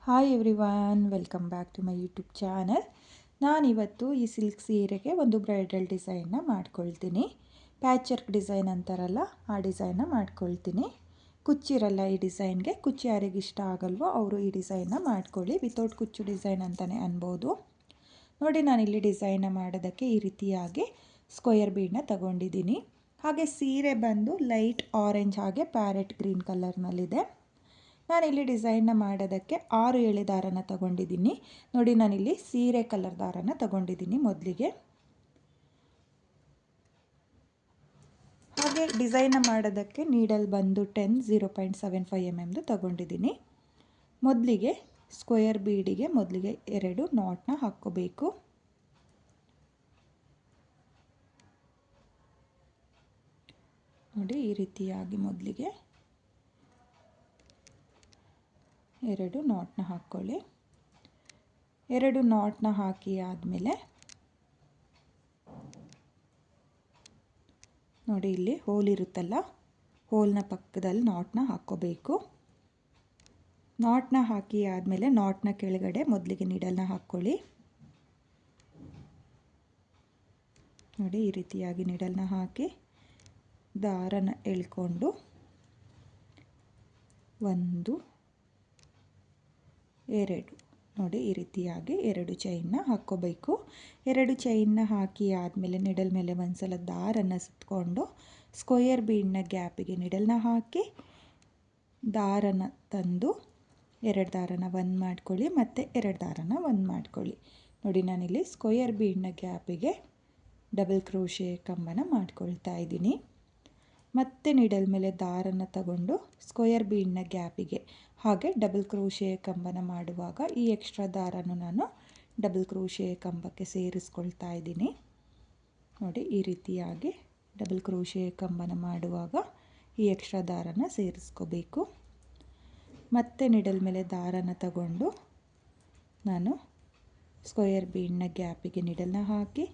Hi everyone, welcome back to my YouTube channel. ನಾನಿವತ್ತು ಈ silk ಸೀರೆಗೆ ಒಂದು ಬ್ರೈಡಲ್ ಡಿಸೈನ್ನ ಮಾಡ್ಕೊಳ್ತೀನಿ. ಪ್ಯಾಚ್ ವರ್ಕ್ ಡಿಸೈನ್ ಅಂತಾರಲ್ಲ, ಆ ಡಿಸೈನ್ನ ಮಾಡ್ಕೊಳ್ತೀನಿ. ಕುಚ್ಚಿರಲ್ಲ ಈ ಡಿಸೈನ್ಗೆ. ಕುಚ್ಚು ಯಾರಿಗೆ ಇಷ್ಟ ಆಗಲ್ವೋ ಅವರು ಈ ಡಿಸೈನ್ನ ಮಾಡ್ಕೊಳ್ಳಿ. ವಿತೌಟ್ ಕುಚ್ಚು ಡಿಸೈನ್ ಅಂತಲೇ ಅನ್ಬೋದು. ನೋಡಿ, ನಾನಿಲ್ಲಿ ಡಿಸೈನ್ನ ಮಾಡೋದಕ್ಕೆ ಈ ರೀತಿಯಾಗಿ ಸ್ಕ್ವೇರ್ ಬೀಡನ್ನ ತಗೊಂಡಿದ್ದೀನಿ. ಹಾಗೆ ಸೀರೆ ಬಂದು ಲೈಟ್ ಆರೆಂಜ್ ಹಾಗೆ ಪ್ಯಾರೆಟ್ ಗ್ರೀನ್ ಕಲರ್ನಲ್ಲಿದೆ. ನಾನಿಲ್ಲಿ ಡಿಸೈನ್ನ ಮಾಡೋದಕ್ಕೆ 6 ಎಳೆ ದಾರನ ತಗೊಂಡಿದ್ದೀನಿ. ನೋಡಿ, ನಾನಿಲ್ಲಿ ಸೀರೆ ಕಲರ್ ದಾರನ ತಗೊಂಡಿದ್ದೀನಿ ಮೊದಲಿಗೆ. ಹಾಗೆ ಡಿಸೈನ್ನ ಮಾಡೋದಕ್ಕೆ ನೀಡಲ್ ಬಂದು 0.75 mm ತಗೊಂಡಿದ್ದೀನಿ. ಮೊದಲಿಗೆ ಸ್ಕ್ವೇರ್ ಬೀಡಿಗೆ ಮೊದಲಿಗೆ 2 ನಾಟ್ನ ಹಾಕ್ಕೋಬೇಕು. ನೋಡಿ, ಈ ರೀತಿಯಾಗಿ ಮೊದಲಿಗೆ 2 ನಾಟ್ನ ಹಾಕ್ಕೊಳ್ಳಿ. 2 ನಾಟ್ನ ಹಾಕಿ ಆದಮೇಲೆ ನೋಡಿ, ಇಲ್ಲಿ ಹೋಲ್ ಇರುತ್ತಲ್ಲ, ಹೋಲ್ನ ಪಕ್ಕದಲ್ಲಿ ನಾಟ್ನ ಹಾಕ್ಕೋಬೇಕು. ನಾಟ್ನ ಹಾಕಿ ಆದಮೇಲೆ ನಾಟ್ನ ಕೆಳಗಡೆ ಮೊದಲಿಗೆ ನೀಡಲ್ನ ಹಾಕ್ಕೊಳ್ಳಿ. ನೋಡಿ, ಈ ರೀತಿಯಾಗಿ ನೀಡಲ್ನ ಹಾಕಿ ದಾರನ ಎಳ್ಕೊಂಡು 1 2 ನೋಡಿ, ಈ ರೀತಿಯಾಗಿ 2 ಚೈನ್ನ ಹಾಕ್ಕೋಬೇಕು. 2 ಚೈನ್ನ ಹಾಕಿ ಆದಮೇಲೆ ನಿಡಲ್ ಮೇಲೆ ಒಂದು ಸಲ ದಾರನ ಸುತ್ತಕೊಂಡು ಸ್ಕ್ವೇರ್ ಬೀಡ್ನ ಗ್ಯಾಪಿಗೆ ನಿಡಲ್ನ ಹಾಕಿ ದಾರನ ತಂದು 2 ದಾರನ 1 ಮಾಡ್ಕೊಳ್ಳಿ ಮತ್ತು 2 ದಾರನ 1 ಮಾಡ್ಕೊಳ್ಳಿ. ನೋಡಿ, ನಾನಿಲ್ಲಿ ಸ್ಕ್ವೇರ್ ಬೀಡ್ನ ಗ್ಯಾಪಿಗೆ ಡಬಲ್ ಕ್ರೋಶೆ ಕಂಬನ ಮಾಡ್ಕೊಳ್ತಾ ಇದ್ದೀನಿ. ಮತ್ತೆ ನೀಡಲ್ ಮೇಲೆ ದಾರನ ತಗೊಂಡು ಸ್ಕ್ವೇರ್ ಬೀಡ್ನ ಗ್ಯಾಪಿಗೆ ಹಾಗೆ ಡಬಲ್ ಕ್ರೋಶೆ ಕಂಬನ ಮಾಡುವಾಗ ಈ ಎಕ್ಸ್ಟ್ರಾ ದಾರನು ನಾನು ಡಬಲ್ ಕ್ರೋಶೆ ಕಂಬಕ್ಕೆ ಸೇರಿಸ್ಕೊಳ್ತಾ ಇದ್ದೀನಿ. ನೋಡಿ, ಈ ರೀತಿಯಾಗಿ ಡಬಲ್ ಕ್ರೋಶೆ ಕಂಬನ ಮಾಡುವಾಗ ಈ ಎಕ್ಸ್ಟ್ರಾ ದಾರನ ಸೇರಿಸ್ಕೋಬೇಕು. ಮತ್ತೆ ನೀಡಲ್ ಮೇಲೆ ದಾರನ ತಗೊಂಡು ನಾನು ಸ್ಕ್ವೇರ್ ಬೀಡ್ನ ಗ್ಯಾಪಿಗೆ ನೀಡಲ್ನ ಹಾಕಿ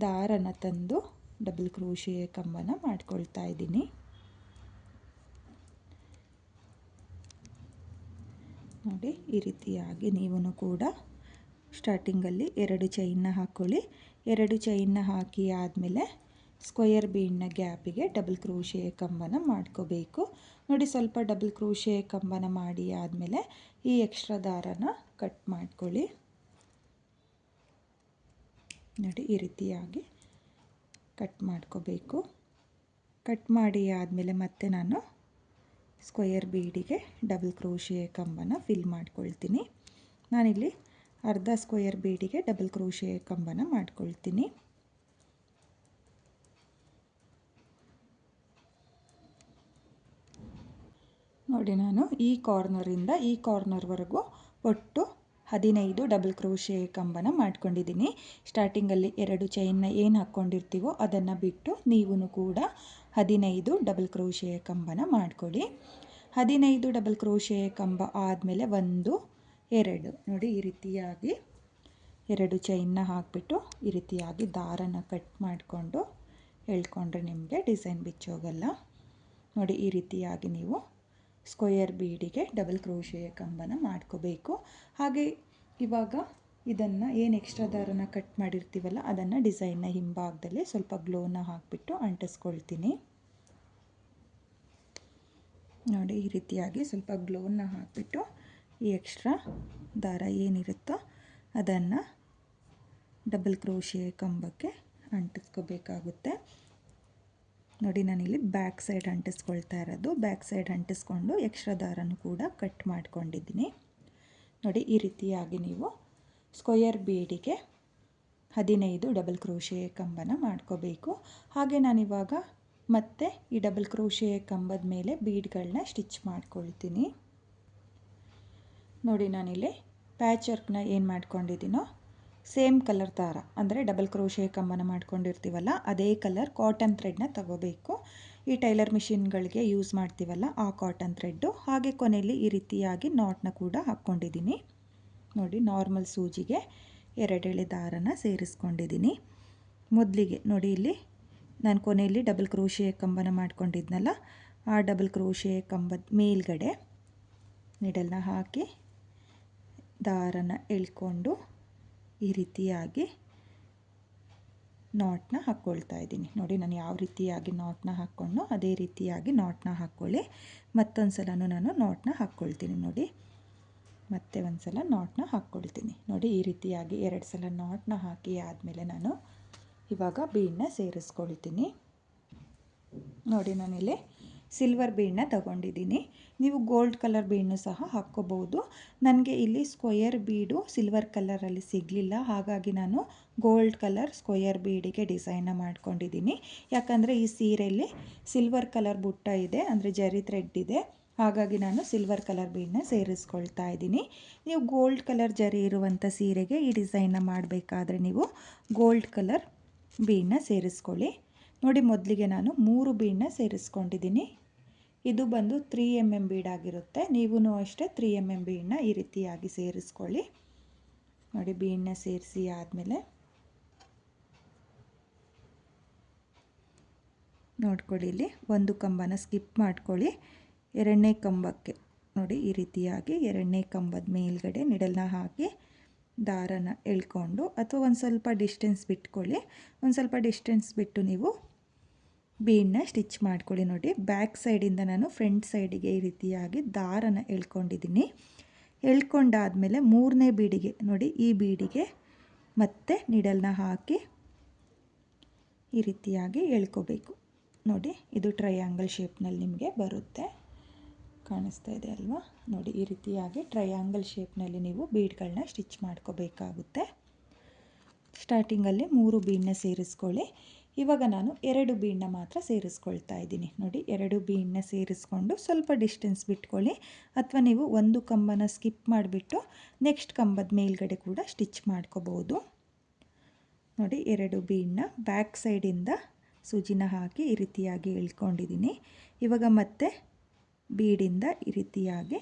ದಾರನ ತಂದು ಡಬಲ್ ಕ್ರೋಶೆ ಕಂಬನ ಮಾಡ್ಕೊಳ್ತಾ ಇದ್ದೀನಿ. ನೋಡಿ, ಈ ರೀತಿಯಾಗಿ ನೀವು ಕೂಡ ಸ್ಟಾರ್ಟಿಂಗಲ್ಲಿ 2 ಚೈನ್ನ ಹಾಕ್ಕೊಳ್ಳಿ. 2 ಚೈನ್ನ ಹಾಕಿ ಆದಮೇಲೆ ಸ್ಕ್ವೇರ್ ಬೀಡ್ನ ಗ್ಯಾಪಿಗೆ ಡಬಲ್ ಕ್ರೋಶೆ ಕಂಬನ ಮಾಡ್ಕೋಬೇಕು. ನೋಡಿ, ಸ್ವಲ್ಪ ಡಬಲ್ ಕ್ರೋಶೆ ಕಂಬನ ಮಾಡಿ ಆದಮೇಲೆ ಈ ಎಕ್ಸ್ಟ್ರಾ ದಾರನ ಕಟ್ ಮಾಡ್ಕೊಳ್ಳಿ. ನೋಡಿ, ಈ ರೀತಿಯಾಗಿ ಕಟ್ ಮಾಡ್ಕೋಬೇಕು. ಕಟ್ ಮಾಡಿ ಆದಮೇಲೆ ಮತ್ತೆ ನಾನು ಸ್ಕ್ವೇರ್ ಬೀಡಿಗೆ ಡಬಲ್ ಕ್ರೋಶೆ ಕಂಬನ ಫಿಲ್ ಮಾಡ್ಕೊಳ್ತೀನಿ. ನಾನಿಲ್ಲಿ ಅರ್ಧ ಸ್ಕ್ವೇರ್ ಬೀಡಿಗೆ ಡಬಲ್ ಕ್ರೋಶೆ ಕಂಬನ ಮಾಡ್ಕೊಳ್ತೀನಿ. ನೋಡಿ, ನಾನು ಈ ಕಾರ್ನರಿಂದ ಈ ಕಾರ್ನರ್ವರೆಗೂ ಒಟ್ಟು 15 ಡಬಲ್ ಕ್ರೋಶೆ ಕಂಬನ ಮಾಡ್ಕೊಂಡಿದ್ದೀನಿ. ಸ್ಟಾರ್ಟಿಂಗಲ್ಲಿ 2 ಚೈನ್ನ ಏನು ಹಾಕ್ಕೊಂಡಿರ್ತೀವೋ ಅದನ್ನು ಬಿಟ್ಟು ನೀವು ಕೂಡ 15 ಡಬಲ್ ಕ್ರೋಶೆ ಕಂಬನ ಮಾಡ್ಕೊಳ್ಳಿ. 15 ಡಬಲ್ ಕ್ರೋಶೆ ಕಂಬ ಆದಮೇಲೆ 1 2 ನೋಡಿ, ಈ ರೀತಿಯಾಗಿ 2 ಚೈನ್ನ ಹಾಕಿಬಿಟ್ಟು ಈ ರೀತಿಯಾಗಿ ದಾರನ ಕಟ್ ಮಾಡಿಕೊಂಡು ಎಳ್ಕೊಂಡ್ರೆ ನಿಮಗೆ ಡಿಸೈನ್ ಬಿಚ್ಚೋಗಲ್ಲ. ನೋಡಿ, ಈ ರೀತಿಯಾಗಿ ನೀವು ಸ್ಕ್ವೇರ್ ಬೀಡಿಗೆ ಡಬಲ್ ಕ್ರೋಶೆ ಕಂಬನ ಮಾಡ್ಕೋಬೇಕು. ಹಾಗೆ ಇವಾಗ ಇದನ್ನು ಏನು ಎಕ್ಸ್ಟ್ರಾ ದಾರನ ಕಟ್ ಮಾಡಿರ್ತೀವಲ್ಲ ಅದನ್ನು ಡಿಸೈನ್ನ ಹಿಂಭಾಗದಲ್ಲಿ ಸ್ವಲ್ಪ ಗ್ಲೋನ ಹಾಕಿಬಿಟ್ಟು ಅಂಟಿಸ್ಕೊಳ್ತೀನಿ. ನೋಡಿ, ಈ ರೀತಿಯಾಗಿ ಸ್ವಲ್ಪ ಗ್ಲೋನ ಹಾಕಿಬಿಟ್ಟು ಈ ಎಕ್ಸ್ಟ್ರಾ ದಾರ ಏನಿರುತ್ತೋ ಅದನ್ನು ಡಬಲ್ ಕ್ರೋಶೆ ಕಂಬಕ್ಕೆ ಅಂಟಿಸ್ಕೋಬೇಕಾಗುತ್ತೆ. ನೋಡಿ, ನಾನಿಲ್ಲಿ ಬ್ಯಾಕ್ ಸೈಡ್ ಅಂಟಿಸ್ಕೊಳ್ತಾ ಇರೋದು. ಬ್ಯಾಕ್ ಸೈಡ್ ಅಂಟಿಸ್ಕೊಂಡು ಎಕ್ಸ್ಟ್ರಾ ದಾರನೂ ಕೂಡ ಕಟ್ ಮಾಡ್ಕೊಂಡಿದ್ದೀನಿ. ನೋಡಿ, ಈ ರೀತಿಯಾಗಿ ನೀವು ಸ್ಕ್ವೇರ್ ಬೀಡಿಗೆ 15 ಡಬಲ್ ಕ್ರೋಶೆ ಕಂಬನ ಮಾಡ್ಕೋಬೇಕು. ಹಾಗೆ ನಾನಿವಾಗ ಮತ್ತೆ ಈ ಡಬಲ್ ಕ್ರೋಶೆ ಕಂಬದ ಮೇಲೆ ಬೀಡ್ಗಳನ್ನ ಸ್ಟಿಚ್ ಮಾಡ್ಕೊಳ್ತೀನಿ. ನೋಡಿ, ನಾನಿಲ್ಲಿ ಪ್ಯಾಚ್ ವರ್ಕ್ನ ಏನು ಮಾಡ್ಕೊಂಡಿದ್ದೀನೋ ಸೇಮ್ ಕಲರ್ ದಾರ ಅಂದರೆ ಡಬಲ್ ಕ್ರೋಶೆ ಕಂಬನ ಮಾಡ್ಕೊಂಡಿರ್ತೀವಲ್ಲ ಅದೇ ಕಲರ್ ಕಾಟನ್ ಥ್ರೆಡ್ನ ತಗೋಬೇಕು. ಈ ಟೈಲರ್ ಮಿಷಿನ್ಗಳಿಗೆ ಯೂಸ್ ಮಾಡ್ತೀವಲ್ಲ ಆ ಕಾಟನ್ ಥ್ರೆಡ್ಡು. ಹಾಗೆ ಕೊನೆಯಲ್ಲಿ ಈ ರೀತಿಯಾಗಿ ನಾಟ್ನ ಕೂಡ ಹಾಕ್ಕೊಂಡಿದ್ದೀನಿ. ನೋಡಿ, ನಾರ್ಮಲ್ ಸೂಜಿಗೆ 2 ಎಳೆ ದಾರನ ಸೇರಿಸ್ಕೊಂಡಿದ್ದೀನಿ. ಮೊದಲಿಗೆ ನೋಡಿ, ಇಲ್ಲಿ ನಾನು ಕೊನೆಯಲ್ಲಿ ಡಬಲ್ ಕ್ರೋಶೆ ಕಂಬನ ಮಾಡ್ಕೊಂಡಿದ್ನಲ್ಲ ಆ ಡಬಲ್ ಕ್ರೋಶೆ ಕಂಬದ ಮೇಲ್ಗಡೆ ನೀಡಲ್ನ ಹಾಕಿ ದಾರನ ಎಳ್ಕೊಂಡು ಈ ರೀತಿಯಾಗಿ ನಾಟ್ನ ಹಾಕ್ಕೊಳ್ತಾ ಇದ್ದೀನಿ. ನೋಡಿ ನಾನು ಯಾವ ರೀತಿಯಾಗಿ ನಾಟ್ನ ಹಾಕ್ಕೊಂಡು ಅದೇ ರೀತಿಯಾಗಿ ನಾಟ್ನ ಹಾಕ್ಕೊಳ್ಳಿ. ಮತ್ತೊಂದು ಸಲನೂ ನಾನು ನಾಟ್ನ ಹಾಕ್ಕೊಳ್ತೀನಿ. ನೋಡಿ ಮತ್ತೆ ಒಂದು ಸಲ ನಾಟ್ನ ಹಾಕ್ಕೊಳ್ತೀನಿ. ನೋಡಿ ಈ ರೀತಿಯಾಗಿ 2 ಸಲ ನಾಟ್ನ ಹಾಕಿ ಆದಮೇಲೆ ನಾನು ಇವಾಗ ಬೀಡನ್ನ ಸೇರಿಸ್ಕೊಳ್ತೀನಿ. ನೋಡಿ ನಾನಿಲ್ಲಿ ಸಿಲ್ವರ್ ಬೀಡನ್ನ ತಗೊಂಡಿದ್ದೀನಿ. ನೀವು ಗೋಲ್ಡ್ ಕಲರ್ ಬೀಡನ್ನು ಸಹ ಹಾಕ್ಕೋಬೋದು. ನನಗೆ ಇಲ್ಲಿ ಸ್ಕ್ವಯರ್ ಬೀಡು ಸಿಲ್ವರ್ ಕಲರಲ್ಲಿ ಸಿಗಲಿಲ್ಲ, ಹಾಗಾಗಿ ನಾನು ಗೋಲ್ಡ್ ಕಲರ್ ಸ್ಕ್ವಯರ್ ಬೀಡಿಗೆ ಡಿಸೈನ್ನ ಮಾಡ್ಕೊಂಡಿದ್ದೀನಿ. ಯಾಕಂದರೆ ಈ ಸೀರೆಯಲ್ಲಿ ಸಿಲ್ವರ್ ಕಲರ್ ಬುಟ್ಟ ಇದೆ, ಅಂದರೆ ಜರಿ ಥ್ರೆಡ್ ಇದೆ, ಹಾಗಾಗಿ ನಾನು ಸಿಲ್ವರ್ ಕಲರ್ ಬೀಡನ್ನ ಸೇರಿಸ್ಕೊಳ್ತಾ ಇದ್ದೀನಿ. ನೀವು ಗೋಲ್ಡ್ ಕಲರ್ ಜರಿ ಇರುವಂಥ ಸೀರೆಗೆ ಈ ಡಿಸೈನ್ನ ಮಾಡಬೇಕಾದ್ರೆ ನೀವು ಗೋಲ್ಡ್ ಕಲರ್ ಬೀಡನ್ನ ಸೇರಿಸ್ಕೊಳ್ಳಿ. ನೋಡಿ ಮೊದಲಿಗೆ ನಾನು 3 ಬೀಡನ್ನ ಸೇರಿಸ್ಕೊಂಡಿದ್ದೀನಿ. ಇದು ಬಂದು 3 mm ಬೀಡಾಗಿರುತ್ತೆ. ನೀವೂ ಅಷ್ಟೇ 3 mm ಬೀಡನ್ನ ಈ ರೀತಿಯಾಗಿ ಸೇರಿಸ್ಕೊಳ್ಳಿ. ನೋಡಿ ಬೀಡನ್ನ ಸೇರಿಸಿ ಆದಮೇಲೆ ನೋಡ್ಕೊಳ್ಳಿ, ಇಲ್ಲಿ ಒಂದು ಕಂಬನ ಸ್ಕಿಪ್ ಮಾಡ್ಕೊಳ್ಳಿ. 2ನೇ ಕಂಬಕ್ಕೆ ನೋಡಿ ಈ ರೀತಿಯಾಗಿ 2ನೇ ಕಂಬದ ಮೇಲ್ಗಡೆ ನಿಡಲ್ನ ಹಾಕಿ ದಾರನ ಎಳ್ಕೊಂಡು, ಅಥವಾ ಒಂದು ಸ್ವಲ್ಪ ಡಿಸ್ಟೆನ್ಸ್ ಬಿಟ್ಕೊಳ್ಳಿ. ಒಂದು ಸ್ವಲ್ಪ ಡಿಸ್ಟೆನ್ಸ್ ಬಿಟ್ಟು ನೀವು ಬೀಡನ್ನ ಸ್ಟಿಚ್ ಮಾಡ್ಕೊಳ್ಳಿ. ನೋಡಿ ಬ್ಯಾಕ್ ಸೈಡಿಂದ ನಾನು ಫ್ರಂಟ್ ಸೈಡಿಗೆ ಈ ರೀತಿಯಾಗಿ ದಾರನ ಎಳ್ಕೊಂಡಿದ್ದೀನಿ. ಎಳ್ಕೊಂಡಾದಮೇಲೆ 3ನೇ ಬೀಡಿಗೆ ನೋಡಿ ಈ ಬೀಡಿಗೆ ಮತ್ತೆ ನಿಡಲ್ನ ಹಾಕಿ ಈ ರೀತಿಯಾಗಿ ಎಳ್ಕೋಬೇಕು. ನೋಡಿ ಇದು ಟ್ರಯಾಂಗಲ್ ಶೇಪ್ನಲ್ಲಿ ನಿಮಗೆ ಬರುತ್ತೆ, ಕಾಣಿಸ್ತಾ ಇದೆ ಅಲ್ವಾ? ನೋಡಿ ಈ ರೀತಿಯಾಗಿ ಟ್ರಯಾಂಗಲ್ ಶೇಪ್ನಲ್ಲಿ ನೀವು ಬೀಡ್ಗಳನ್ನ ಸ್ಟಿಚ್ ಮಾಡ್ಕೋಬೇಕಾಗುತ್ತೆ. ಸ್ಟಾರ್ಟಿಂಗಲ್ಲಿ 3 ಬೀಡನ್ನ ಸೇರಿಸ್ಕೊಳ್ಳಿ. ಇವಾಗ ನಾನು 2 ಬೀಡನ್ನ ಮಾತ್ರ ಸೇರಿಸ್ಕೊಳ್ತಾ ಇದ್ದೀನಿ. ನೋಡಿ 2 ಬೀಡನ್ನ ಸೇರಿಸ್ಕೊಂಡು ಸ್ವಲ್ಪ ಡಿಸ್ಟೆನ್ಸ್ ಬಿಟ್ಕೊಳ್ಳಿ, ಅಥವಾ ನೀವು ಒಂದು ಕಂಬನ ಸ್ಕಿಪ್ ಮಾಡಿಬಿಟ್ಟು ನೆಕ್ಸ್ಟ್ ಕಂಬದ ಮೇಲ್ಗಡೆ ಕೂಡ ಸ್ಟಿಚ್ ಮಾಡ್ಕೋಬೋದು. ನೋಡಿ 2 ಬೀಡನ್ನ ಬ್ಯಾಕ್ ಸೈಡಿಂದ ಸೂಜಿನ ಹಾಕಿ ಈ ರೀತಿಯಾಗಿ ಎಳ್ಕೊಂಡಿದ್ದೀನಿ. ಇವಾಗ ಮತ್ತೆ ಬೀಡಿಂದ ಈ ರೀತಿಯಾಗಿ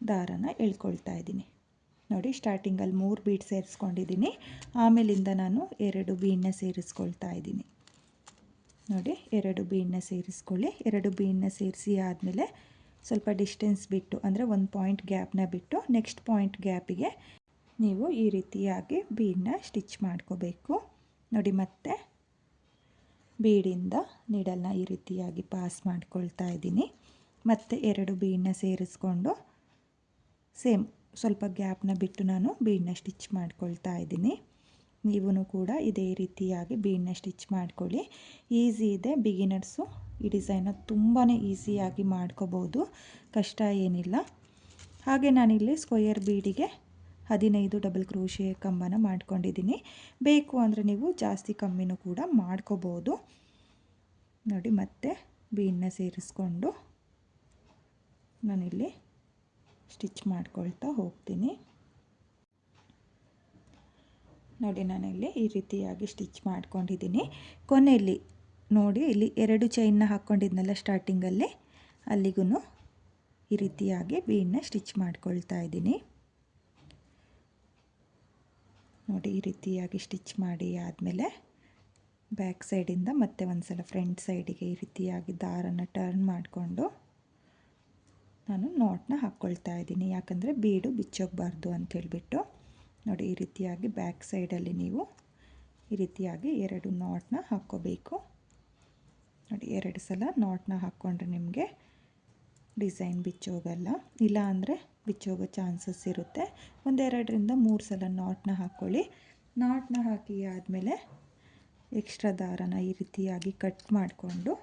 ದಾರನ ಎಳ್ಕೊಳ್ತಾ ಇದ್ದೀನಿ. ನೋಡಿ ಸ್ಟಾರ್ಟಿಂಗಲ್ಲಿ 3 ಬೀಡ್ ಸೇರಿಸ್ಕೊಂಡಿದ್ದೀನಿ, ಆಮೇಲಿಂದ ನಾನು 2 ಬೀಡನ್ನ ಸೇರಿಸ್ಕೊಳ್ತಾ ಇದ್ದೀನಿ. ನೋಡಿ 2 ಬೀಡನ್ನ ಸೇರಿಸ್ಕೊಳ್ಳಿ. 2 ಬೀಡನ್ನ ಸೇರಿಸಿ ಆದಮೇಲೆ ಸ್ವಲ್ಪ ಡಿಸ್ಟೆನ್ಸ್ ಬಿಟ್ಟು, ಅಂದರೆ ಒಂದು ಪಾಯಿಂಟ್ ಗ್ಯಾಪ್ನ ಬಿಟ್ಟು ನೆಕ್ಸ್ಟ್ ಪಾಯಿಂಟ್ ಗ್ಯಾಪಿಗೆ ನೀವು ಈ ರೀತಿಯಾಗಿ ಬೀಡನ್ನ ಸ್ಟಿಚ್ ಮಾಡ್ಕೋಬೇಕು. ನೋಡಿ ಮತ್ತೆ ಬೀಡಿಂದ ನೀಡಲ್ನ ಈ ರೀತಿಯಾಗಿ ಪಾಸ್ ಮಾಡ್ಕೊಳ್ತಾ ಇದ್ದೀನಿ. ಮತ್ತು 2 ಬೀಡನ್ನ ಸೇರಿಸ್ಕೊಂಡು ಸೇಮ್ ಸ್ವಲ್ಪ ಗ್ಯಾಪ್ನ ಬಿಟ್ಟು ನಾನು ಬೀಡನ್ನ ಸ್ಟಿಚ್ ಮಾಡ್ಕೊಳ್ತಾ ಇದ್ದೀನಿ. ನೀವೂ ಕೂಡ ಇದೇ ರೀತಿಯಾಗಿ ಬೀಡನ್ನ ಸ್ಟಿಚ್ ಮಾಡ್ಕೊಳ್ಳಿ. ಈಸಿ ಇದೆ, ಬಿಗಿನರ್ಸು ಈ ಡಿಸೈನ ತುಂಬಾ ಈಸಿಯಾಗಿ ಮಾಡ್ಕೋಬೋದು, ಕಷ್ಟ ಏನಿಲ್ಲ. ಹಾಗೆ ನಾನಿಲ್ಲಿ ಸ್ಕ್ವಯರ್ ಬೀಡಿಗೆ 15 ಡಬಲ್ ಕ್ರೋಶೆ ಕಂಬನ ಮಾಡ್ಕೊಂಡಿದ್ದೀನಿ. ಬೇಕು ಅಂದರೆ ನೀವು ಜಾಸ್ತಿ ಕಮ್ಮಿನೂ ಕೂಡ ಮಾಡ್ಕೋಬೋದು. ನೋಡಿ ಮತ್ತೆ ಬೀಡನ್ನ ಸೇರಿಸ್ಕೊಂಡು ನಾನಿಲ್ಲಿ ಸ್ಟಿಚ್ ಮಾಡ್ಕೊಳ್ತಾ ಹೋಗ್ತೀನಿ. ನೋಡಿ ನಾನಿಲ್ಲಿ ಈ ರೀತಿಯಾಗಿ ಸ್ಟಿಚ್ ಮಾಡ್ಕೊಂಡಿದ್ದೀನಿ. ಕೊನೆಯಲ್ಲಿ ನೋಡಿ ಇಲ್ಲಿ 2 ಚೈನ್ನ ಹಾಕ್ಕೊಂಡಿದ್ನಲ್ಲ ಸ್ಟಾರ್ಟಿಂಗಲ್ಲಿ, ಅಲ್ಲಿಗೂ ಈ ರೀತಿಯಾಗಿ ಬೀಡನ್ನ ಸ್ಟಿಚ್ ಮಾಡ್ಕೊಳ್ತಾ ಇದ್ದೀನಿ. ನೋಡಿ ಈ ರೀತಿಯಾಗಿ ಸ್ಟಿಚ್ ಮಾಡಿ ಆದಮೇಲೆ ಬ್ಯಾಕ್ ಸೈಡಿಂದ ಮತ್ತೆ ಒಂದು ಸಲ ಫ್ರಂಟ್ ಸೈಡಿಗೆ ಈ ರೀತಿಯಾಗಿ ದಾರನ ಟರ್ನ್ ಮಾಡಿಕೊಂಡು ನಾನು ನಾಟ್ನ ಹಾಕ್ಕೊಳ್ತಾ ಇದ್ದೀನಿ. ಯಾಕಂದರೆ ಬೀಡು ಬಿಚ್ಚೋಗಬಾರ್ದು ಅಂಥೇಳ್ಬಿಟ್ಟು. ನೋಡಿ ಈ ರೀತಿಯಾಗಿ ಬ್ಯಾಕ್ ಸೈಡಲ್ಲಿ ನೀವು ಈ ರೀತಿಯಾಗಿ 2 ನಾಟ್ನ ಹಾಕ್ಕೋಬೇಕು. ನೋಡಿ 2 ಸಲ ನಾಟ್ನ ಹಾಕ್ಕೊಂಡ್ರೆ ನಿಮಗೆ ಡಿಸೈನ್ ಬಿಚ್ಚೋಗಲ್ಲ, ಇಲ್ಲ ಅಂದರೆ ಬಿಚ್ಚೋಗೋ ಚಾನ್ಸಸ್ ಇರುತ್ತೆ. 1-2ರಿಂದ 3 ಸಲ ನಾಟ್ನ ಹಾಕ್ಕೊಳ್ಳಿ. ನಾಟ್ನ ಹಾಕಿ ಆದಮೇಲೆ ಎಕ್ಸ್ಟ್ರಾ ದಾರನ ಈ ರೀತಿಯಾಗಿ ಕಟ್ ಮಾಡಿಕೊಂಡು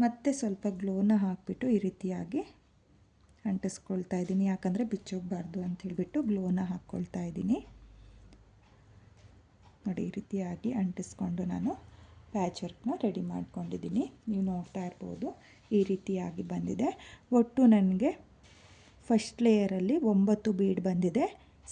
ಮತ್ತೆ ಸ್ವಲ್ಪ ಗ್ಲೋನ ಹಾಕಿಬಿಟ್ಟು ಈ ರೀತಿಯಾಗಿ ಅಂಟಿಸ್ಕೊಳ್ತಾ ಇದ್ದೀನಿ. ಯಾಕಂದರೆ ಬಿಚ್ಚೋಗಬಾರ್ದು ಅಂಥೇಳ್ಬಿಟ್ಟು ಗ್ಲೋನ ಹಾಕ್ಕೊಳ್ತಾ ಇದ್ದೀನಿ. ನೋಡಿ ಈ ರೀತಿಯಾಗಿ ಅಂಟಿಸ್ಕೊಂಡು ನಾನು ಪ್ಯಾಚ್ ವರ್ಕ್ನ ರೆಡಿ ಮಾಡ್ಕೊಂಡಿದ್ದೀನಿ. ನೀವು ನೋಡ್ತಾ ಇರ್ಬೋದು ಈ ರೀತಿಯಾಗಿ ಬಂದಿದೆ. ಒಟ್ಟು ನನಗೆ ಫಸ್ಟ್ ಲೇಯರಲ್ಲಿ 9 ಬೀಡ್ ಬಂದಿದೆ,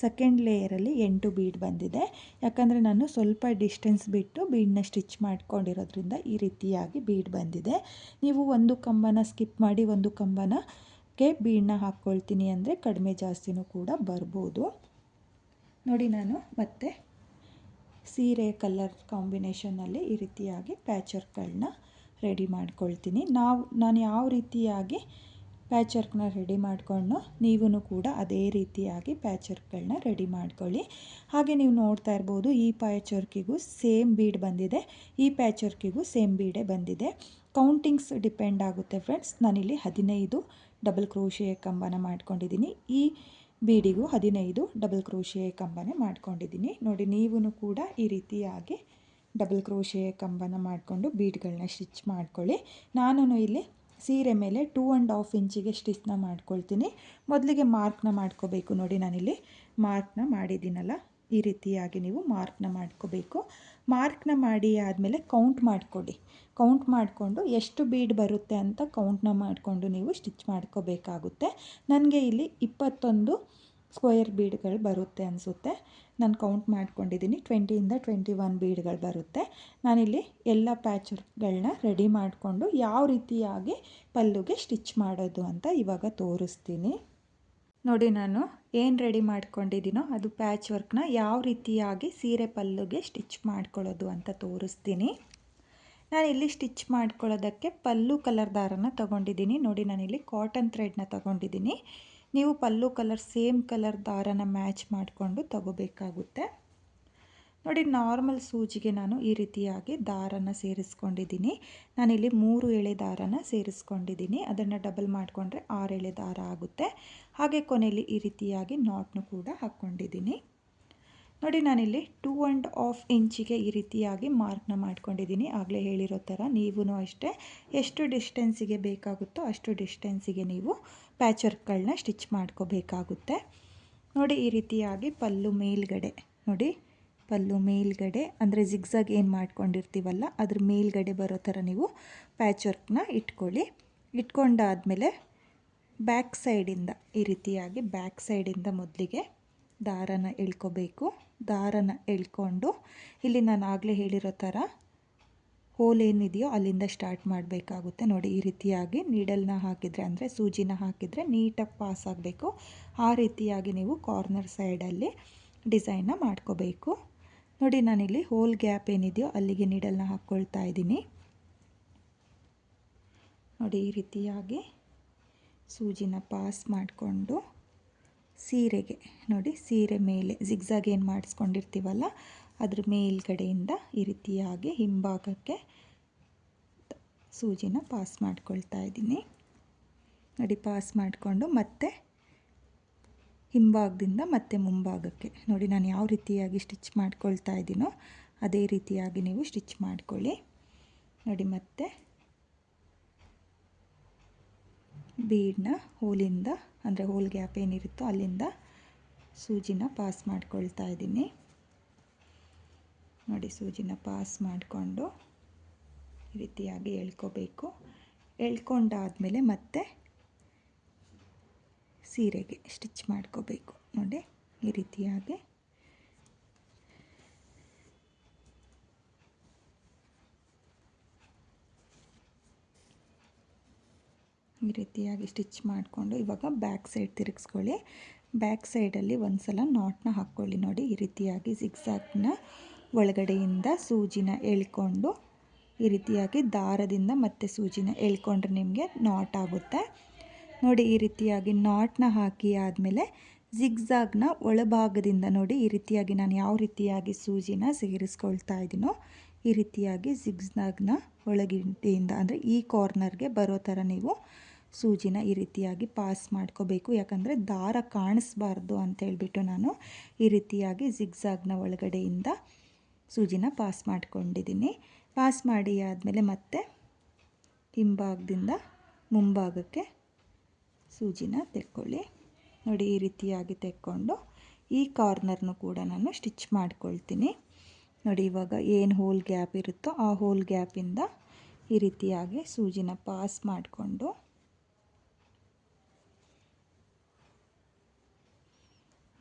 ಸೆಕೆಂಡ್ ಲೇಯರಲ್ಲಿ 8 ಬೀಡ್ ಬಂದಿದೆ. ಯಾಕಂದರೆ ನಾನು ಸ್ವಲ್ಪ ಡಿಸ್ಟೆನ್ಸ್ ಬಿಟ್ಟು ಬೀಡನ್ನ ಸ್ಟಿಚ್ ಮಾಡ್ಕೊಂಡಿರೋದ್ರಿಂದ ಈ ರೀತಿಯಾಗಿ ಬೀಡ್ ಬಂದಿದೆ. ನೀವು ಒಂದು ಕಂಬನ ಸ್ಕಿಪ್ ಮಾಡಿ ಒಂದು ಕಂಬನಕ್ಕೆ ಬೀಡನ್ನ ಹಾಕ್ಕೊಳ್ತೀನಿ ಅಂದರೆ ಕಡಿಮೆ ಜಾಸ್ತಿನೂ ಕೂಡ ಬರ್ಬೋದು. ನೋಡಿ ನಾನು ಮತ್ತೆ ಸೀರೆ ಕಲರ್ ಕಾಂಬಿನೇಷನಲ್ಲಿ ಈ ರೀತಿಯಾಗಿ ಪ್ಯಾಚ್ ವರ್ಕ್ಗಳನ್ನ ರೆಡಿ ಮಾಡ್ಕೊಳ್ತೀನಿ. ನಾನು ಯಾವ ರೀತಿಯಾಗಿ ಪ್ಯಾಚ್ ವರ್ಕ್ನ ರೆಡಿ ಮಾಡಿಕೊಂಡು ನೀವೂ ಕೂಡ ಅದೇ ರೀತಿಯಾಗಿ ಪ್ಯಾಚ್ ವರ್ಕ್ಗಳನ್ನ ರೆಡಿ ಮಾಡ್ಕೊಳ್ಳಿ. ಹಾಗೆ ನೀವು ನೋಡ್ತಾ ಇರ್ಬೋದು, ಈ ಪ್ಯಾಚ್ ವರ್ಕಿಗೂ ಸೇಮ್ ಬೀಡ್ ಬಂದಿದೆ, ಈ ಪ್ಯಾಚ್ ವರ್ಕಿಗೂ ಸೇಮ್ ಬೀಡೇ ಬಂದಿದೆ. ಕೌಂಟಿಂಗ್ಸ್ ಡಿಪೆಂಡ್ ಆಗುತ್ತೆ ಫ್ರೆಂಡ್ಸ್. ನಾನಿಲ್ಲಿ 15 ಡಬಲ್ ಕ್ರೋಶಿಯ ಕಂಬನ ಮಾಡ್ಕೊಂಡಿದ್ದೀನಿ. ಈ ಬೀಡಿಗೂ 15 ಡಬಲ್ ಕ್ರೋಶಿಯ ಕಂಬನೇ ಮಾಡ್ಕೊಂಡಿದ್ದೀನಿ. ನೋಡಿ, ನೀವೂ ಕೂಡ ಈ ರೀತಿಯಾಗಿ ಡಬಲ್ ಕ್ರೋಶಿಯ ಕಂಬನ ಮಾಡಿಕೊಂಡು ಬೀಡ್ಗಳನ್ನ ಸ್ಟಿಚ್ ಮಾಡ್ಕೊಳ್ಳಿ. ನಾನು ಇಲ್ಲಿ ಸೀರೆ ಮೇಲೆ 2.5 ಇಂಚಿಗೆ ಸ್ಟಿಚ್ನ ಮಾಡ್ಕೊಳ್ತೀನಿ. ಮೊದಲಿಗೆ ಮಾರ್ಕ್ನ ಮಾಡ್ಕೋಬೇಕು. ನೋಡಿ, ನಾನಿಲ್ಲಿ ಮಾರ್ಕ್ನ ಮಾಡಿದ್ದೀನಲ್ಲ, ಈ ರೀತಿಯಾಗಿ ನೀವು ಮಾರ್ಕ್ನ ಮಾಡ್ಕೋಬೇಕು. ಮಾರ್ಕ್ನ ಮಾಡಿ ಆದಮೇಲೆ ಕೌಂಟ್ ಮಾಡಿಕೊಡಿ. ಕೌಂಟ್ ಮಾಡಿಕೊಂಡು ಎಷ್ಟು ಬೀಡ್ ಬರುತ್ತೆ ಅಂತ ಕೌಂಟ್ನ ಮಾಡಿಕೊಂಡು ನೀವು ಸ್ಟಿಚ್ ಮಾಡ್ಕೋಬೇಕಾಗುತ್ತೆ. ನನಗೆ ಇಲ್ಲಿ 21 ಸ್ಕ್ವೇರ್ ಬೀಡ್ಗಳು ಬರುತ್ತೆ ಅನಿಸುತ್ತೆ. ನಾನು ಕೌಂಟ್ ಮಾಡ್ಕೊಂಡಿದ್ದೀನಿ. 20ಇಂದ 21 ಬೀಡ್ಗಳು ಬರುತ್ತೆ. ನಾನಿಲ್ಲಿ ಎಲ್ಲ ಪ್ಯಾಚ್ ವರ್ಕ್ಗಳನ್ನ ರೆಡಿ ಮಾಡಿಕೊಂಡು ಯಾವ ರೀತಿಯಾಗಿ ಪಲ್ಲುಗೆ ಸ್ಟಿಚ್ ಮಾಡೋದು ಅಂತ ಇವಾಗ ತೋರಿಸ್ತೀನಿ. ನೋಡಿ, ನಾನು ಏನು ರೆಡಿ ಮಾಡ್ಕೊಂಡಿದ್ದೀನೋ ಅದು ಪ್ಯಾಚ್ ವರ್ಕ್ನ ಯಾವ ರೀತಿಯಾಗಿ ಸೀರೆ ಪಲ್ಲುಗೆ ಸ್ಟಿಚ್ ಮಾಡ್ಕೊಳ್ಳೋದು ಅಂತ ತೋರಿಸ್ತೀನಿ. ನಾನಿಲ್ಲಿ ಸ್ಟಿಚ್ ಮಾಡ್ಕೊಳ್ಳೋದಕ್ಕೆ ಪಲ್ಲು ಕಲರ್ ದಾರನ ತೊಗೊಂಡಿದ್ದೀನಿ. ನೋಡಿ, ನಾನಿಲ್ಲಿ ಕಾಟನ್ ಥ್ರೆಡ್ನ ತೊಗೊಂಡಿದ್ದೀನಿ. ನೀವು ಪಲ್ಲು ಕಲರ್ ಸೇಮ್ ಕಲರ್ ದಾರನ ಮ್ಯಾಚ್ ಮಾಡಿಕೊಂಡು ತಗೋಬೇಕಾಗುತ್ತೆ. ನೋಡಿ, ನಾರ್ಮಲ್ ಸೂಜಿಗೆ ನಾನು ಈ ರೀತಿಯಾಗಿ ದಾರನ ಸೇರಿಸ್ಕೊಂಡಿದ್ದೀನಿ. ನಾನಿಲ್ಲಿ 3 ಎಳೆ ದಾರನ ಸೇರಿಸ್ಕೊಂಡಿದ್ದೀನಿ. ಅದನ್ನು ಡಬಲ್ ಮಾಡಿಕೊಂಡ್ರೆ 6 ಎಳೆ ದಾರ ಆಗುತ್ತೆ. ಹಾಗೆ ಕೊನೆಯಲ್ಲಿ ಈ ರೀತಿಯಾಗಿ ನಾಟ್ನು ಕೂಡ ಹಾಕ್ಕೊಂಡಿದ್ದೀನಿ. ನೋಡಿ, ನಾನಿಲ್ಲಿ 2.5 ಇಂಚಿಗೆ ಈ ರೀತಿಯಾಗಿ ಮಾರ್ಕ್ನ ಮಾಡ್ಕೊಂಡಿದ್ದೀನಿ. ಆಗಲೇ ಹೇಳಿರೋ ಥರ ನೀವೂ ಅಷ್ಟೇ ಎಷ್ಟು ಡಿಸ್ಟೆನ್ಸಿಗೆ ಬೇಕಾಗುತ್ತೋ ಅಷ್ಟು ಡಿಸ್ಟೆನ್ಸಿಗೆ ನೀವು ಪ್ಯಾಚ್ ವರ್ಕ್ಗಳನ್ನ ಸ್ಟಿಚ್ ಮಾಡ್ಕೋಬೇಕಾಗುತ್ತೆ. ನೋಡಿ, ಈ ರೀತಿಯಾಗಿ ಪಲ್ಲು ಮೇಲ್ಗಡೆ, ನೋಡಿ ಪಲ್ಲು ಮೇಲ್ಗಡೆ ಅಂದರೆ ಜಿಗ್ಜಾಗ್ ಏನು ಮಾಡ್ಕೊಂಡಿರ್ತೀವಲ್ಲ ಅದ್ರ ಮೇಲ್ಗಡೆ ಬರೋ ಥರ ನೀವು ಪ್ಯಾಚ್ ವರ್ಕ್ನ ಇಟ್ಕೊಳ್ಳಿ. ಇಟ್ಕೊಂಡಾದಮೇಲೆ ಬ್ಯಾಕ್ ಸೈಡಿಂದ ಈ ರೀತಿಯಾಗಿ ಬ್ಯಾಕ್ ಸೈಡಿಂದ ಮೊದಲಿಗೆ ದಾರನ ಎಳ್ಕೋಬೇಕು. ದಾರನ ಎಳ್ಕೊಂಡು ಇಲ್ಲಿ ನಾನು ಆಗಲೇ ಹೇಳಿರೋ ಥರ ಹೋಲ್ ಏನಿದೆಯೋ ಅಲ್ಲಿಂದ ಸ್ಟಾರ್ಟ್ ಮಾಡಬೇಕಾಗುತ್ತೆ. ನೋಡಿ, ಈ ರೀತಿಯಾಗಿ ನೀಡಲ್ನ ಹಾಕಿದರೆ ಅಂದರೆ ಸೂಜಿನ ಹಾಕಿದರೆ ನೀಟಾಗಿ ಪಾಸ್ ಆಗಬೇಕು. ಆ ರೀತಿಯಾಗಿ ನೀವು ಕಾರ್ನರ್ ಸೈಡಲ್ಲಿ ಡಿಸೈನ್ನ ಮಾಡ್ಕೋಬೇಕು. ನೋಡಿ, ನಾನಿಲ್ಲಿ ಹೋಲ್ ಗ್ಯಾಪ್ ಏನಿದೆಯೋ ಅಲ್ಲಿಗೆ ನೀಡಲ್ನ ಹಾಕ್ಕೊಳ್ತಾ ಇದ್ದೀನಿ. ನೋಡಿ, ಈ ರೀತಿಯಾಗಿ ಸೂಜಿನ ಪಾಸ್ ಮಾಡಿಕೊಂಡು ಸೀರೆಗೆ, ನೋಡಿ ಸೀರೆ ಮೇಲೆ ಜಿಗ್ಜಾಗ್ ಏನು ಮಾಡಿಸ್ಕೊಂಡಿರ್ತೀವಲ್ಲ ಅದ್ರ ಮೇಲ್ಗಡೆಯಿಂದ ಈ ರೀತಿಯಾಗಿ ಹಿಂಭಾಗಕ್ಕೆ ಸೂಜಿನ ಪಾಸ್ ಮಾಡ್ಕೊಳ್ತಾ ಇದ್ದೀನಿ. ನೋಡಿ, ಪಾಸ್ ಮಾಡಿಕೊಂಡು ಮತ್ತೆ ಹಿಂಭಾಗದಿಂದ ಮತ್ತೆ ಮುಂಭಾಗಕ್ಕೆ, ನೋಡಿ ನಾನು ಯಾವ ರೀತಿಯಾಗಿ ಸ್ಟಿಚ್ ಮಾಡ್ಕೊಳ್ತಾ ಇದ್ದೀನೋ ಅದೇ ರೀತಿಯಾಗಿ ನೀವು ಸ್ಟಿಚ್ ಮಾಡ್ಕೊಳ್ಳಿ. ನೋಡಿ, ಮತ್ತೆ ಬೀಡ್ನ ಹೋಲಿಂದ ಅಂದರೆ ಹೋಲ್ ಗ್ಯಾಪ್ ಏನಿರುತ್ತೋ ಅಲ್ಲಿಂದ ಸೂಜಿನ ಪಾಸ್ ಮಾಡ್ಕೊಳ್ತಾ ಇದ್ದೀನಿ. ನೋಡಿ, ಸೂಜಿನ ಪಾಸ್ ಮಾಡಿಕೊಂಡು ಈ ರೀತಿಯಾಗಿ ಎಳ್ಕೋಬೇಕು. ಎಳ್ಕೊಂಡಾದಮೇಲೆ ಮತ್ತೆ ಸೀರೆಗೆ ಸ್ಟಿಚ್ ಮಾಡ್ಕೋಬೇಕು. ನೋಡಿ, ಈ ರೀತಿಯಾಗಿ ಸ್ಟಿಚ್ ಮಾಡಿಕೊಂಡು ಇವಾಗ ಬ್ಯಾಕ್ ಸೈಡ್ ತಿರುಗಿಸ್ಕೊಳ್ಳಿ. ಬ್ಯಾಕ್ ಸೈಡಲ್ಲಿ ಒಂದು ಸಲ ನಾಟ್ನ ಹಾಕ್ಕೊಳ್ಳಿ. ನೋಡಿ, ಈ ರೀತಿಯಾಗಿ ಜಿಗ್ಜಾಗ್ನ ಒಳಗಡೆಯಿಂದ ಸೂಜಿನ ಎಳ್ಕೊಂಡು ಈ ರೀತಿಯಾಗಿ ದಾರದಿಂದ ಮತ್ತೆ ಸೂಜಿನ ಎಳ್ಕೊಂಡ್ರೆ ನಿಮಗೆ ನಾಟ್ ಆಗುತ್ತೆ. ನೋಡಿ, ಈ ರೀತಿಯಾಗಿ ನಾಟ್ನ ಹಾಕಿ ಆದಮೇಲೆ ಜಿಗ್ಜಾಗ್ನ ಒಳಭಾಗದಿಂದ ನೋಡಿ ಈ ರೀತಿಯಾಗಿ ನಾನು ಯಾವ ರೀತಿಯಾಗಿ ಸೂಜಿನ ಸೇರಿಸ್ಕೊಳ್ತಾ ಇದ್ದೀನೋ ಈ ರೀತಿಯಾಗಿ ಜಿಗ್ಜಾಗ್ನ ಒಳಗಿಂದ ಅಂದರೆ ಈ ಕಾರ್ನರ್ಗೆ ಬರೋ ಥರ ನೀವು ಸೂಜಿನ ಈ ರೀತಿಯಾಗಿ ಪಾಸ್ ಮಾಡ್ಕೋಬೇಕು. ಯಾಕಂದರೆ ದಾರ ಕಾಣಿಸ್ಬಾರ್ದು ಅಂತೇಳ್ಬಿಟ್ಟು ನಾನು ಈ ರೀತಿಯಾಗಿ ಜಿಗ್ಜಾಗ್ನ ಒಳಗಡೆಯಿಂದ ಸೂಜಿನ ಪಾಸ್ ಮಾಡ್ಕೊಂಡಿದ್ದೀನಿ. ಪಾಸ್ ಮಾಡಿ ಆದಮೇಲೆ ಮತ್ತೆ ಹಿಂಭಾಗದಿಂದ ಮುಂಭಾಗಕ್ಕೆ ಸೂಜಿನ ತೆಕ್ಕೊಳ್ಳಿ. ನೋಡಿ, ಈ ರೀತಿಯಾಗಿ ತೆಕ್ಕೊಂಡು ಈ ಕಾರ್ನರ್ನು ಕೂಡ ನಾನು ಸ್ಟಿಚ್ ಮಾಡ್ಕೊಳ್ತೀನಿ. ನೋಡಿ, ಇವಾಗ ಏನು ಹೋಲ್ ಗ್ಯಾಪ್ ಇರುತ್ತೋ ಆ ಹೋಲ್ ಗ್ಯಾಪಿಂದ ಈ ರೀತಿಯಾಗಿ ಸೂಜಿನ ಪಾಸ್ ಮಾಡಿಕೊಂಡು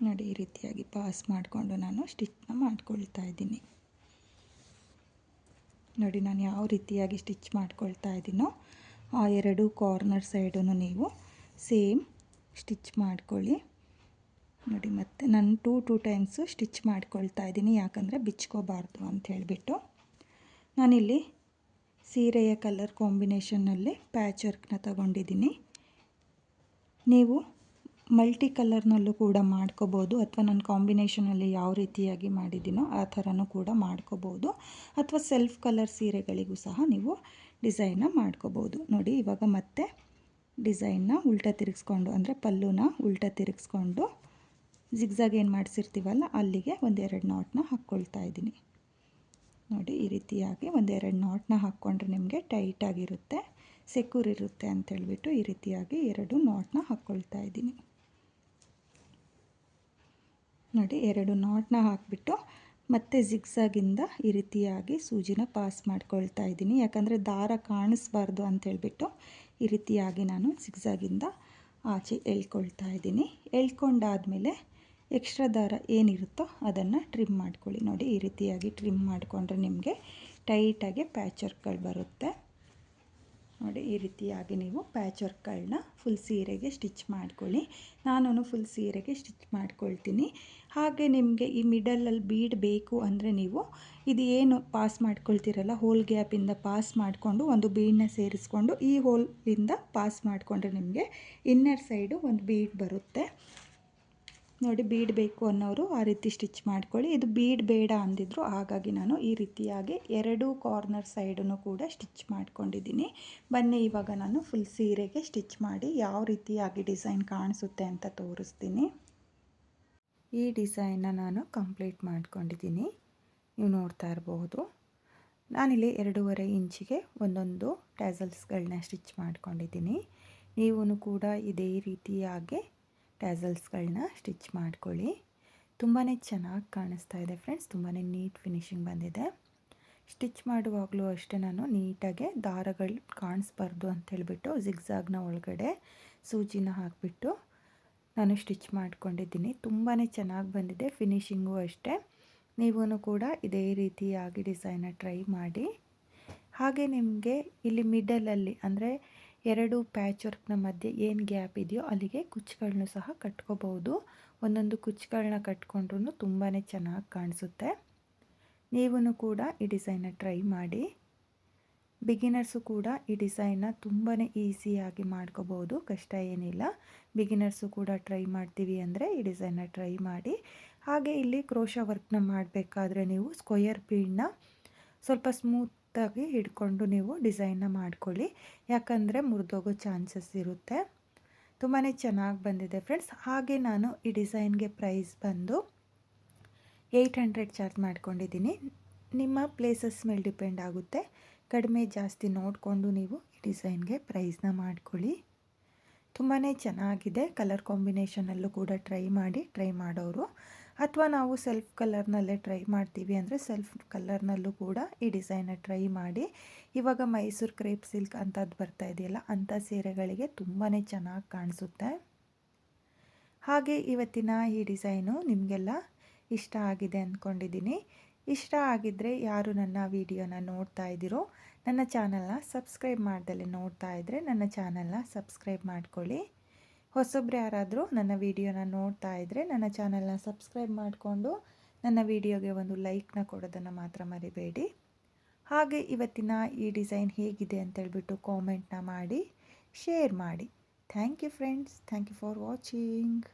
ನೋಡಿ ಈ ರೀತಿಯಾಗಿ ಪಾಸ್ ಮಾಡಿಕೊಂಡು ನಾನು ಸ್ಟಿಚ್ನ ಮಾಡ್ಕೊಳ್ತಾ ಇದ್ದೀನಿ. ನೋಡಿ, ನಾನು ಯಾವ ರೀತಿಯಾಗಿ ಸ್ಟಿಚ್ ಮಾಡ್ಕೊಳ್ತಾ ಇದ್ದೀನೋ ಆ ಎರಡು ಕಾರ್ನರ್ ಸೈಡನ್ನು ನೀವು ಸೇಮ್ ಸ್ಟಿಚ್ ಮಾಡ್ಕೊಳ್ಳಿ. ನೋಡಿ, ಮತ್ತೆ ನಾನು ಟೂ ಟೈಮ್ಸು ಸ್ಟಿಚ್ ಮಾಡ್ಕೊಳ್ತಾ ಇದ್ದೀನಿ, ಯಾಕಂದರೆ ಬಿಚ್ಕೋಬಾರ್ದು ಅಂತ ಹೇಳಿಬಿಟ್ಟು. ನಾನಿಲ್ಲಿ ಸೀರೆಯ ಕಲರ್ ಕಾಂಬಿನೇಷನ್ನಲ್ಲಿ ಪ್ಯಾಚ್ ವರ್ಕ್ನ ತಗೊಂಡಿದ್ದೀನಿ. ನೀವು ಮಲ್ಟಿ ಕಲರ್ನಲ್ಲೂ ಕೂಡ ಮಾಡ್ಕೋಬೋದು, ಅಥವಾ ನಾನು ಕಾಂಬಿನೇಷನಲ್ಲಿ ಯಾವ ರೀತಿಯಾಗಿ ಮಾಡಿದ್ದೀನೋ ಆ ಥರನೂ ಕೂಡ ಮಾಡ್ಕೋಬೋದು, ಅಥವಾ ಸೆಲ್ಫ್ ಕಲರ್ ಸೀರೆಗಳಿಗೂ ಸಹ ನೀವು ಡಿಸೈನ್ನ ಮಾಡ್ಕೋಬೋದು. ನೋಡಿ ಇವಾಗ ಮತ್ತೆ ಡಿಸೈನ್ನ ಉಲ್ಟಾ ತಿರುಗಿಸ್ಕೊಂಡು, ಅಂದರೆ ಪಲ್ಲುನ ಉಲ್ಟಾ ತಿರುಗಿಸ್ಕೊಂಡು ಜಿಗ್ಜಾಗ್ ಏನು ಮಾಡಿಸಿರ್ತೀವಲ್ಲ ಅಲ್ಲಿಗೆ ಒಂದೆರಡು ನಾಟ್ನ ಹಾಕ್ಕೊಳ್ತಾ ಇದ್ದೀನಿ. ನೋಡಿ ಈ ರೀತಿಯಾಗಿ ಒಂದೆರಡು ನಾಟ್ನ ಹಾಕ್ಕೊಂಡ್ರೆ ನಿಮಗೆ ಟೈಟಾಗಿರುತ್ತೆ, ಸೆಕ್ಯೂರ್ ಇರುತ್ತೆ ಅಂತೇಳ್ಬಿಟ್ಟು ಈ ರೀತಿಯಾಗಿ 2 ನಾಟ್ನ ಹಾಕ್ಕೊಳ್ತಾ ಇದ್ದೀನಿ. ನೋಡಿ 2 ನಾಟ್ನ ಹಾಕಿಬಿಟ್ಟು ಮತ್ತೆ ಜಿಗ್ಜಾಗಿಂದ ಈ ರೀತಿಯಾಗಿ ಸೂಜಿನ ಪಾಸ್ ಮಾಡ್ಕೊಳ್ತಾ ಇದ್ದೀನಿ. ಯಾಕಂದರೆ ದಾರ ಕಾಣಿಸ್ಬಾರ್ದು ಅಂತೇಳ್ಬಿಟ್ಟು ಈ ರೀತಿಯಾಗಿ ನಾನು ಜಿಗ್ಜಾಗಿಂದ ಆಚೆ ಎಳ್ಕೊಳ್ತಾ ಇದ್ದೀನಿ. ಎಳ್ಕೊಂಡಾದಮೇಲೆ ಎಕ್ಸ್ಟ್ರಾ ದಾರ ಏನಿರುತ್ತೋ ಅದನ್ನು ಟ್ರಿಮ್ ಮಾಡ್ಕೊಳ್ಳಿ. ನೋಡಿ ಈ ರೀತಿಯಾಗಿ ಟ್ರಿಮ್ ಮಾಡಿಕೊಂಡ್ರೆ ನಿಮಗೆ ಟೈಟಾಗಿ ಪ್ಯಾಚ್ ವರ್ಕ್ಗಳು ಬರುತ್ತೆ. ನೋಡಿ ಈ ರೀತಿಯಾಗಿ ನೀವು ಪ್ಯಾಚ್ ವರ್ಕ್ಗಳನ್ನ ಫುಲ್ ಸೀರೆಗೆ ಸ್ಟಿಚ್ ಮಾಡ್ಕೊಳ್ಳಿ. ನಾನು ಫುಲ್ ಸೀರೆಗೆ ಸ್ಟಿಚ್ ಮಾಡ್ಕೊಳ್ತೀನಿ. ಹಾಗೆ ನಿಮಗೆ ಈ ಮಿಡಲಲ್ಲಿ ಬೀಡ್ ಬೇಕು ಅಂದರೆ ನೀವು ಇದು ಏನು ಪಾಸ್ ಮಾಡ್ಕೊಳ್ತೀರಲ್ಲ, ಹೋಲ್ ಗ್ಯಾಪಿಂದ ಪಾಸ್ ಮಾಡಿಕೊಂಡು ಒಂದು ಬೀಡನ್ನ ಸೇರಿಸ್ಕೊಂಡು ಈ ಹೋಲಿಂದ ಪಾಸ್ ಮಾಡಿಕೊಂಡ್ರೆ ನಿಮಗೆ ಇನ್ನರ್ ಸೈಡು ಒಂದು ಬೀಡ್ ಬರುತ್ತೆ. ನೋಡಿ ಬೀಡ್ ಬೇಕು ಅನ್ನೋರು ಆ ರೀತಿ ಸ್ಟಿಚ್ ಮಾಡ್ಕೊಳ್ಳಿ. ಇದು ಬೀಡ್ ಬೇಡ ಅಂದಿದ್ರು, ಹಾಗಾಗಿ ನಾನು ಈ ರೀತಿಯಾಗಿ 2 ಕಾರ್ನರ್ ಸೈಡನ್ನು ಕೂಡ ಸ್ಟಿಚ್ ಮಾಡ್ಕೊಂಡಿದ್ದೀನಿ. ಬನ್ನಿ ಇವಾಗ ನಾನು ಫುಲ್ ಸೀರೆಗೆ ಸ್ಟಿಚ್ ಮಾಡಿ ಯಾವ ರೀತಿಯಾಗಿ ಡಿಸೈನ್ ಕಾಣಿಸುತ್ತೆ ಅಂತ ತೋರಿಸ್ತೀನಿ. ಈ ಡಿಸೈನ್ನ ನಾನು ಕಂಪ್ಲೀಟ್ ಮಾಡ್ಕೊಂಡಿದ್ದೀನಿ, ನೀವು ನೋಡ್ತಾ ಇರಬಹುದು. ನಾನಿಲ್ಲಿ 2.5 ಇಂಚಿಗೆ ಒಂದೊಂದು ಟ್ಯಾಸಲ್ಸ್ಗಳನ್ನ ಸ್ಟಿಚ್ ಮಾಡ್ಕೊಂಡಿದ್ದೀನಿ. ನೀವು ಕೂಡ ಇದೇ ರೀತಿಯಾಗಿ ಟ್ಯಾಸಲ್ಸ್ಗಳನ್ನ ಸ್ಟಿಚ್ ಮಾಡ್ಕೊಳ್ಳಿ. ತುಂಬಾ ಚೆನ್ನಾಗಿ ಕಾಣಿಸ್ತಾ ಇದೆ ಫ್ರೆಂಡ್ಸ್, ತುಂಬಾ ನೀಟ್ ಫಿನಿಶಿಂಗ್ ಬಂದಿದೆ. ಸ್ಟಿಚ್ ಮಾಡುವಾಗಲೂ ಅಷ್ಟೇ ನಾನು ನೀಟಾಗೆ ದಾರಗಳು ಕಾಣಿಸ್ಬಾರ್ದು ಅಂತೇಳ್ಬಿಟ್ಟು ಜಿಗ್ಜಾಗ್ನ ಒಳಗಡೆ ಸೂಜಿನ ಹಾಕಿಬಿಟ್ಟು ನಾನು ಸ್ಟಿಚ್ ಮಾಡ್ಕೊಂಡಿದ್ದೀನಿ. ತುಂಬಾ ಚೆನ್ನಾಗಿ ಬಂದಿದೆ. ಫಿನಿಶಿಂಗು ಅಷ್ಟೇ. ನೀವೂ ಕೂಡ ಇದೇ ರೀತಿಯಾಗಿ ಡಿಸೈನ ಟ್ರೈ ಮಾಡಿ. ಹಾಗೆ ನಿಮಗೆ ಇಲ್ಲಿ ಮಿಡಲಲ್ಲಿ ಅಂದರೆ 2 ಪ್ಯಾಚ್ ವರ್ಕ್ನ ಮಧ್ಯೆ ಏನು ಗ್ಯಾಪ್ ಇದೆಯೋ ಅಲ್ಲಿಗೆ ಕುಚ್ಚುಗಳನ್ನೂ ಸಹ ಕಟ್ಕೋಬಹುದು. ಒಂದೊಂದು ಕುಚ್ಚುಗಳನ್ನ ಕಟ್ಕೊಂಡ್ರೂ ತುಂಬಾ ಚೆನ್ನಾಗಿ ಕಾಣಿಸುತ್ತೆ. ನೀವೂ ಕೂಡ ಈ ಡಿಸೈನ್ನ ಟ್ರೈ ಮಾಡಿ. ಬಿಗಿನರ್ಸು ಕೂಡ ಈ ಡಿಸೈನ್ನ ತುಂಬಾ ಈಸಿಯಾಗಿ ಮಾಡ್ಕೋಬೋದು, ಕಷ್ಟ ಏನಿಲ್ಲ. ಬಿಗಿನರ್ಸು ಕೂಡ ಟ್ರೈ ಮಾಡ್ತೀವಿ ಅಂದರೆ ಈ ಡಿಸೈನ್ನ ಟ್ರೈ ಮಾಡಿ. ಹಾಗೆ ಇಲ್ಲಿ ಕ್ರೋಶಾ ವರ್ಕ್ನ ಮಾಡಬೇಕಾದ್ರೆ ನೀವು ಸ್ಕ್ವಯರ್ ಬೀಡನ್ನ ಸ್ವಲ್ಪ ಸ್ಮೂತಾಗಿ ಹಿಡ್ಕೊಂಡು ನೀವು ಡಿಸೈನ್ನ ಮಾಡ್ಕೊಳ್ಳಿ, ಯಾಕಂದರೆ ಮುರಿದೋಗೋ ಚಾನ್ಸಸ್ ಇರುತ್ತೆ. ತುಂಬಾ ಚೆನ್ನಾಗಿ ಬಂದಿದೆ ಫ್ರೆಂಡ್ಸ್. ಹಾಗೆ ನಾನು ಈ ಡಿಸೈನ್ಗೆ ಪ್ರೈಸ್ ಬಂದು 800 ಚಾರ್ಜ್ ಮಾಡ್ಕೊಂಡಿದ್ದೀನಿ. ನಿಮ್ಮ ಪ್ಲೇಸಸ್ ಮೇಲೆ ಡಿಪೆಂಡ್ ಆಗುತ್ತೆ. ಕಡಿಮೆ ಜಾಸ್ತಿ ನೋಡಿಕೊಂಡು ನೀವು ಈ ಡಿಸೈನ್ಗೆ ಪ್ರೈಸ್ನ ಮಾಡ್ಕೊಳ್ಳಿ. ತುಂಬಾ ಚೆನ್ನಾಗಿದೆ. ಕಲರ್ ಕಾಂಬಿನೇಷನಲ್ಲೂ ಕೂಡ ಟ್ರೈ ಮಾಡೋರು, ಅಥವಾ ನಾವು ಸೆಲ್ಫ್ ಕಲರ್ನಲ್ಲೇ ಟ್ರೈ ಮಾಡ್ತೀವಿ ಅಂದರೆ ಸೆಲ್ಫ್ ಕಲರ್ನಲ್ಲೂ ಕೂಡ ಈ ಡಿಸೈನ್ನ ಟ್ರೈ ಮಾಡಿ. ಇವಾಗ ಮೈಸೂರು ಕ್ರೇಪ್ ಸಿಲ್ಕ್ ಅಂಥದ್ದು ಬರ್ತಾ ಇದೆಯಲ್ಲ, ಅಂಥ ಸೀರೆಗಳಿಗೆ ತುಂಬಾ ಚೆನ್ನಾಗಿ ಕಾಣಿಸುತ್ತೆ. ಹಾಗೆ ಇವತ್ತಿನ ಈ ಡಿಸೈನು ನಿಮಗೆಲ್ಲ ಇಷ್ಟ ಆಗಿದೆ ಅಂದ್ಕೊಂಡಿದ್ದೀನಿ. ಇಷ್ಟ ಆಗಿದ್ದರೆ ಯಾರು ನನ್ನ ವಿಡಿಯೋನ ನೋಡ್ತಾ ಇದ್ದೀರೋ, ನನ್ನ ಚಾನಲ್ನ ಸಬ್ಸ್ಕ್ರೈಬ್ ಮಾಡ್ದಲೇ ನೋಡ್ತಾ ಇದ್ದರೆ ನನ್ನ ಚಾನಲ್ನ ಸಬ್ಸ್ಕ್ರೈಬ್ ಮಾಡ್ಕೊಳ್ಳಿ. ಹೊಸಬ್ರು ಯಾರಾದರೂ ನನ್ನ ವಿಡಿಯೋನ ನೋಡ್ತಾ ಇದ್ದರೆ ನನ್ನ ಚಾನಲ್ನ ಸಬ್ಸ್ಕ್ರೈಬ್ ಮಾಡಿಕೊಂಡು ನನ್ನ ವಿಡಿಯೋಗೆ ಒಂದು ಲೈಕ್ನ ಕೊಡೋದನ್ನು ಮಾತ್ರ ಮರಿಬೇಡಿ. ಹಾಗೆ ಇವತ್ತಿನ ಈ ಡಿಸೈನ್ ಹೇಗಿದೆ ಅಂತೇಳ್ಬಿಟ್ಟು ಕಾಮೆಂಟ್ನ ಮಾಡಿ, ಶೇರ್ ಮಾಡಿ. Thank you friends. Thank you for watching.